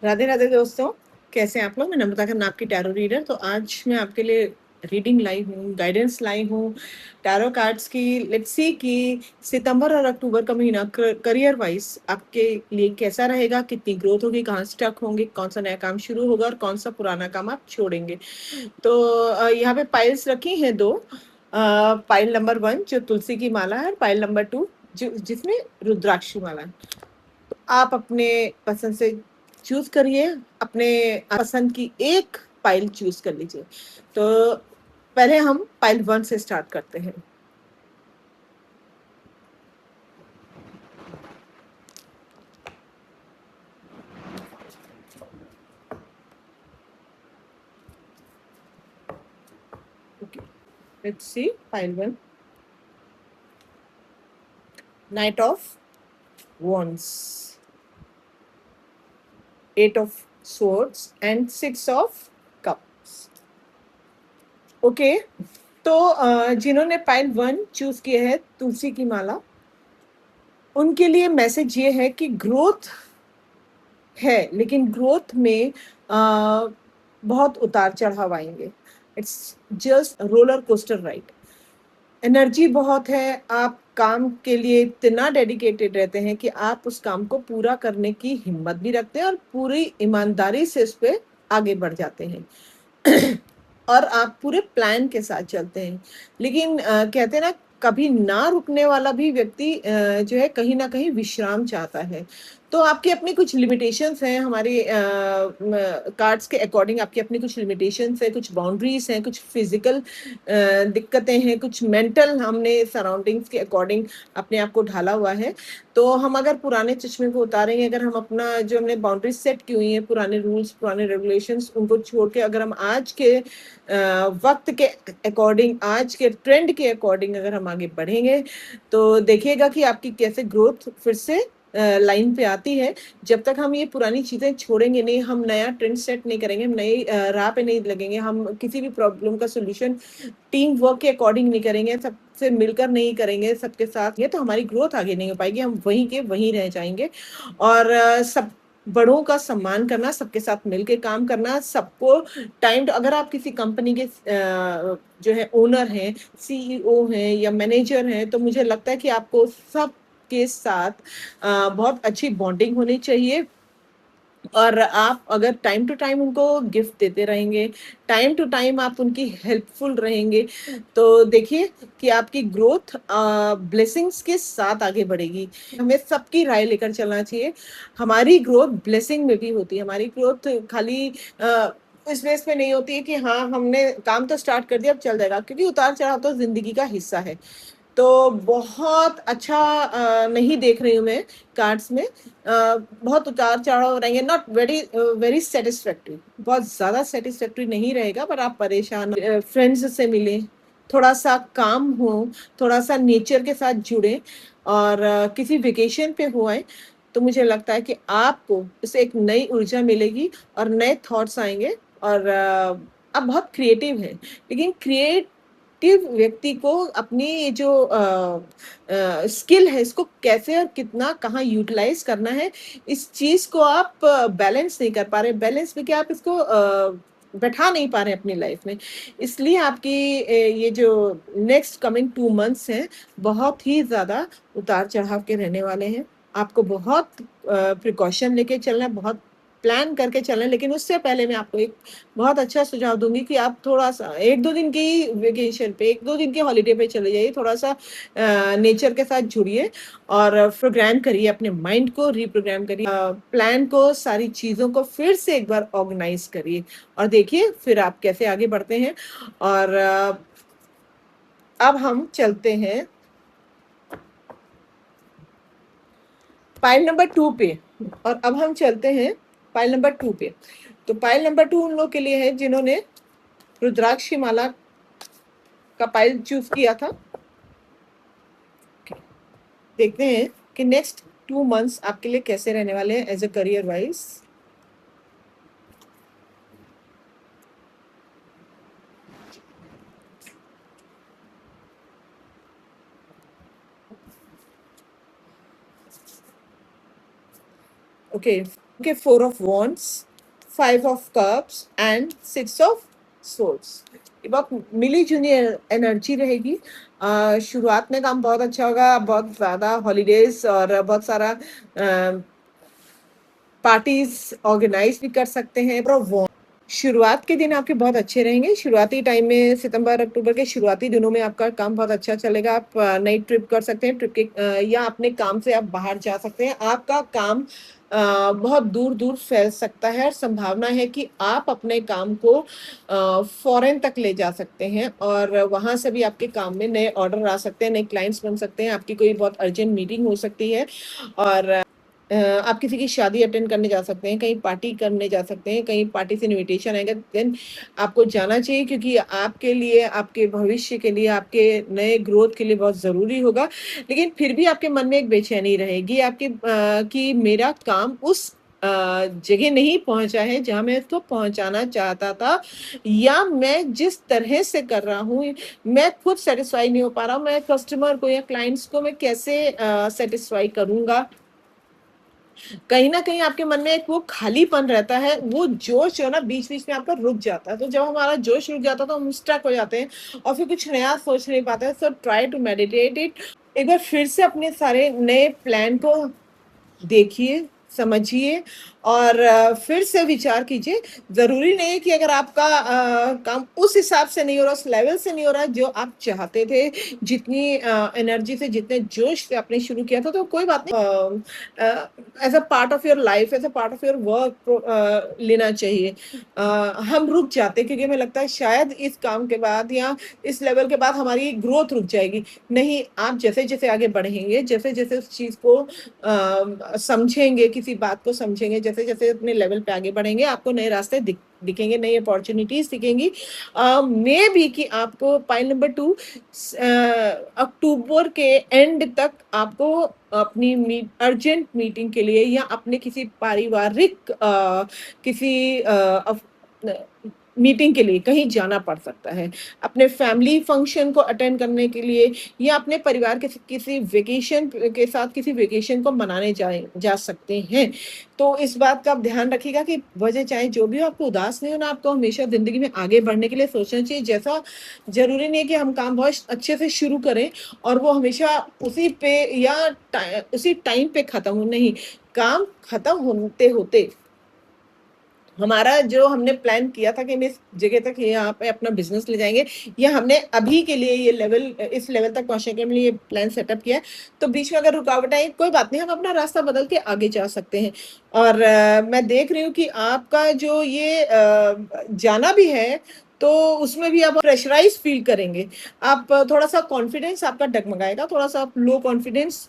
राधे राधे दोस्तों, कैसे हैं आप लोग। मैं नम्रता खन्ना, आपकी टैरो रीडर। तो आज मैं आपके लिए रीडिंग लाई हूँ, गाइडेंस लाई हूँ टैरो कार्ड्स की। लेट्स सी कि सितंबर और अक्टूबर का महीना करियर वाइज आपके लिए कैसा रहेगा, कितनी ग्रोथ होगी, कहाँ स्टक होंगे, कौन सा नया काम शुरू होगा और कौन सा पुराना काम आप छोड़ेंगे। तो यहाँ पे पाइल्स रखी हैं दो। पाइल नंबर 1 जो तुलसी की माला है, और पाइल नंबर 2 जो जिसमें रुद्राक्षी माला है। तो आप अपने पसंद से चूज करिए, अपने पसंद की एक फाइल चूज कर लीजिए। तो पहले हम फाइल 1 से स्टार्ट करते हैं। Let's see file 1, night of wands, 8 of swords and 6 of cups। Okay, तो जिन्होंने फाइल 1 चूज किया है, तुलसी की माला, उनके लिए मैसेज ये है कि ग्रोथ है, लेकिन ग्रोथ में बहुत उतार चढ़ाव आएंगे। It's just roller coaster ride. Energy बहुत है, आप काम के लिए इतना डेडिकेटेड रहते हैं कि आप उस काम को पूरा करने की हिम्मत भी रखते हैं और पूरी ईमानदारी से उस पर आगे बढ़ जाते हैं और आप पूरे प्लान के साथ चलते हैं। लेकिन कहते हैं ना, कभी ना रुकने वाला भी व्यक्ति जो है कहीं ना कहीं विश्राम चाहता है। तो आपकी अपनी कुछ लिमिटेशंस हैं, हमारे कार्ड्स के अकॉर्डिंग आपकी अपनी कुछ लिमिटेशंस है, कुछ बाउंड्रीज हैं, कुछ फिजिकल दिक्कतें हैं, कुछ मेंटल हमने सराउंडिंग्स के अकॉर्डिंग अपने आप को ढाला हुआ है। तो हम अगर पुराने चश्मे को उतारेंगे, अगर हम अपना जो हमने बाउंड्रीज सेट की हुई हैं, पुराने रूल्स, पुराने रेगुलेशंस, उनको छोड़ के अगर हम आज के वक्त के अकॉर्डिंग, आज के ट्रेंड के अकॉर्डिंग अगर हम आगे बढ़ेंगे, तो देखिएगा कि आपकी कैसे ग्रोथ फिर से लाइन पे आती है। जब तक हम ये पुरानी चीज़ें छोड़ेंगे नहीं, हम नया ट्रेंड सेट नहीं करेंगे, हम नई राह पे नहीं लगेंगे, हम किसी भी प्रॉब्लम का सोल्यूशन टीम वर्क के अकॉर्डिंग नहीं करेंगे, सबसे मिलकर नहीं करेंगे, सबके साथ, ये तो हमारी ग्रोथ आगे नहीं हो पाएगी, हम वहीं के वहीं रह जाएंगे। और सब बड़ों का सम्मान करना, सबके साथ मिलकर काम करना, सबको टाइम, अगर आप किसी कंपनी के जो है ओनर हैं, सीईओ हैं या मैनेजर हैं, तो मुझे लगता है कि आपको सब के साथ बहुत अच्छी बॉन्डिंग होनी चाहिए। और आप अगर टाइम टू टाइम उनको गिफ्ट देते रहेंगे, टाइम टू टाइम आप उनकी हेल्पफुल रहेंगे, तो देखिए कि आपकी ग्रोथ ब्लेसिंग्स के साथ आगे बढ़ेगी। हमें सबकी राय लेकर चलना चाहिए। हमारी ग्रोथ ब्लेसिंग में भी होती है, हमारी ग्रोथ खाली इस बेस पे नहीं होती है कि हाँ हमने काम तो स्टार्ट कर दिया अब चल जाएगा, क्योंकि उतार चढ़ाव तो जिंदगी का हिस्सा है। तो बहुत अच्छा नहीं देख रही हूँ मैं कार्ड्स में। बहुत उतार चढ़ाव रहेंगे, नॉट वेरी वेरी सेटिस्फैक्ट्री, बहुत ज़्यादा सेटिस्फैक्ट्री नहीं रहेगा, पर आप परेशान, फ्रेंड्स से मिलें, थोड़ा सा काम हो, थोड़ा सा नेचर के साथ जुड़ें और किसी वेकेशन पे हो आए, तो मुझे लगता है कि आपको इससे एक नई ऊर्जा मिलेगी और नए थॉट्स आएंगे। और आप बहुत क्रिएटिव हैं, लेकिन क्रिएटिव व्यक्ति को अपनी ये जो स्किल है, इसको कैसे और कितना कहाँ यूटिलाइज करना है, इस चीज को आप बैलेंस नहीं कर पा रहे। बैलेंस में क्या, आप इसको बैठा नहीं पा रहे अपनी लाइफ में। इसलिए आपकी ये जो नेक्स्ट कमिंग 2 मंथ्स हैं, बहुत ही ज्यादा उतार चढ़ाव के रहने वाले हैं। आपको बहुत प्रिकॉशन लेके चलना है, बहुत प्लान करके चलें। लेकिन उससे पहले मैं आपको एक बहुत अच्छा सुझाव दूंगी कि आप थोड़ा सा 1-2 दिन की वेकेशन पे, 1-2 दिन के हॉलीडे पे चले जाइए, थोड़ा सा नेचर के साथ जुड़िए और प्रोग्राम करिए, अपने माइंड को रिप्रोग्राम करिए, प्लान को, सारी चीज़ों को फिर से एक बार ऑर्गेनाइज करिए और देखिए फिर आप कैसे आगे बढ़ते हैं। और अब हम चलते हैं पाइल नंबर 2 पे। और अब हम चलते हैं पाइल नंबर 2 पे। तो पाइल नंबर 2 उन लोगों के लिए है जिन्होंने रुद्राक्ष की माला का पाइल चूज किया था। देखते हैं कि नेक्स्ट 2 मंथ्स आपके लिए कैसे रहने वाले हैं as a career wise. Okay, okay, 4 of wands, 5 of cups and 6 of swords. ये बहुत मिली जुली एनर्जी रहेगी। शुरुआत में काम बहुत अच्छा होगा, बहुत ज़्यादा हॉलीडेज और बहुत सारा पार्टीज ऑर्गेनाइज भी कर सकते हैं। शुरुआत के दिन आपके बहुत अच्छे रहेंगे। शुरुआती टाइम में सितंबर अक्टूबर के शुरुआती दिनों में आपका काम बहुत अच्छा चलेगा। आप नई ट्रिप कर सकते हैं, ट्रिप के या अपने काम से आप बाहर जा सकते हैं। आपका काम बहुत दूर दूर फैल सकता है और संभावना है कि आप अपने काम को फॉरेन तक ले जा सकते हैं और वहाँ से भी आपके काम में नए ऑर्डर आ सकते हैं, नए क्लाइंट्स बन सकते हैं, आपकी कोई बहुत अर्जेंट मीटिंग हो सकती है और आप किसी की शादी अटेंड करने जा सकते हैं, कहीं पार्टी करने जा सकते हैं, कहीं पार्टी से इनविटेशन आएगा, देन आपको जाना चाहिए क्योंकि आपके लिए, आपके भविष्य के लिए, आपके नए ग्रोथ के लिए बहुत ज़रूरी होगा। लेकिन फिर भी आपके मन में एक बेचैनी रहेगी आपके कि मेरा काम उस जगह नहीं पहुंचा है जहां मैं इसको पहुंचाना चाहता था, या मैं जिस तरह से कर रहा हूँ मैं खुद सेटिस्फाई नहीं हो पा रहा हूँ, मैं कस्टमर को या क्लाइंट्स को मैं कैसे सेटिस्फाई करूंगा। कहीं न कहीं आपके मन में एक वो खालीपन रहता है, वो जोश जो है ना बीच-बीच में आपका रुक जाता है। तो जब हमारा जोश रुक जाता है तो हम स्टक हो जाते हैं और फिर कुछ नया सोच नहीं पाते हैं। So try to meditate it. एक बार फिर से अपने सारे नए प्लान को देखिए, समझिए और फिर से विचार कीजिए। ज़रूरी नहीं है कि अगर आपका काम उस हिसाब से नहीं हो रहा, उस लेवल से नहीं हो रहा जो आप चाहते थे, जितनी एनर्जी से, जितने जोश से आपने शुरू किया था, तो कोई बात नहीं। As a part of your life, as a part of your work लेना चाहिए। हम रुक जाते हैं क्योंकि हमें लगता है शायद इस काम के बाद या इस लेवल के बाद हमारी ग्रोथ रुक जाएगी। नहीं, आप जैसे-जैसे आगे बढ़ेंगे, जैसे-जैसे उस चीज़ को समझेंगे, किसी बात को समझेंगे, जैसे-जैसे अपने लेवल पे आगे बढ़ेंगे, आपको नए रास्ते दिखेंगे, नई अपॉर्च्युनिटीज़ दिखेंगी। मे बी कि आपको पॉइंट नंबर 2 अक्टूबर के एंड तक आपको अपनी अर्जेंट मीटिंग के लिए या अपने किसी पारिवारिक किसी मीटिंग के लिए कहीं जाना पड़ सकता है। अपने फैमिली फंक्शन को अटेंड करने के लिए या अपने परिवार के किसी वेकेशन के साथ किसी वेकेशन को मनाने जा सकते हैं। तो इस बात का आप ध्यान रखिएगा कि वजह चाहे जो भी हो, आपको उदास नहीं होना, आपको हमेशा ज़िंदगी में आगे बढ़ने के लिए सोचना चाहिए। जैसा ज़रूरी नहीं है कि हम काम बहुत अच्छे से शुरू करें और वो हमेशा उसी पे या उसी टाइम पे खत्म हो, नहीं, काम खत्म होते-होते हमारा जो हमने प्लान किया था कि हम इस जगह तक यहाँ पे अपना बिज़नेस ले जाएँगे, या हमने अभी के लिए ये लेवल इस लेवल तक पहुँचने के लिए प्लान सेटअप किया है, तो बीच में अगर रुकावट आई, कोई बात नहीं, हम अपना रास्ता बदल के आगे जा सकते हैं। और मैं देख रही हूँ कि आपका जो ये जाना भी है, तो उसमें भी आप प्रेशराइज़ फ़ील करेंगे। आप थोड़ा-सा कॉन्फिडेंस आपका डगमगाएगा, थोड़ा-सा आप लो कॉन्फिडेंस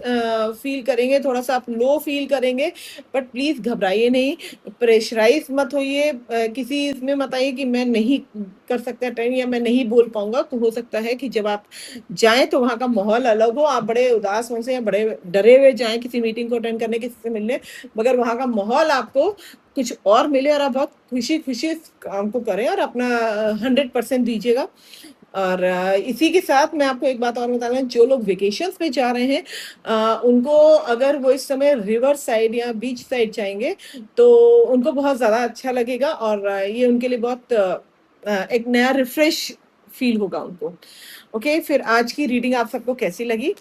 फ़ील करेंगे, थोड़ा-सा आप लो फ़ील करेंगे, बट प्लीज़ घबराइए नहीं। प्रेशराइज़ मत होइए, किसी इसमें मत आइए कि मैं नहीं कर सकता अटेंड या मैं नहीं बोल पाऊँगा। तो हो सकता है कि जब आप जाएँ तो वहाँ का माहौल अलग हो, आप बड़े उदास हों से या बड़े डरे हुए जाएँ किसी मीटिंग को अटेंड करने, किसी से मिलने, मगर वहाँ का माहौल आपको कुछ और मिले और आप बहुत खुशी-खुशी इस काम को करें और अपना 100% दीजिएगा। और इसी के साथ मैं आपको एक बात और बताना, जो लोग वेकेशंस पे जा रहे हैं उनको अगर वो इस समय रिवर साइड या बीच साइड जाएँगे, तो उनको बहुत ज़्यादा अच्छा लगेगा और ये उनके लिए बहुत एक नया रिफ्रेश फ़ील होगा उनको। ओके, फिर आज की रीडिंग आप सबको कैसी लगी?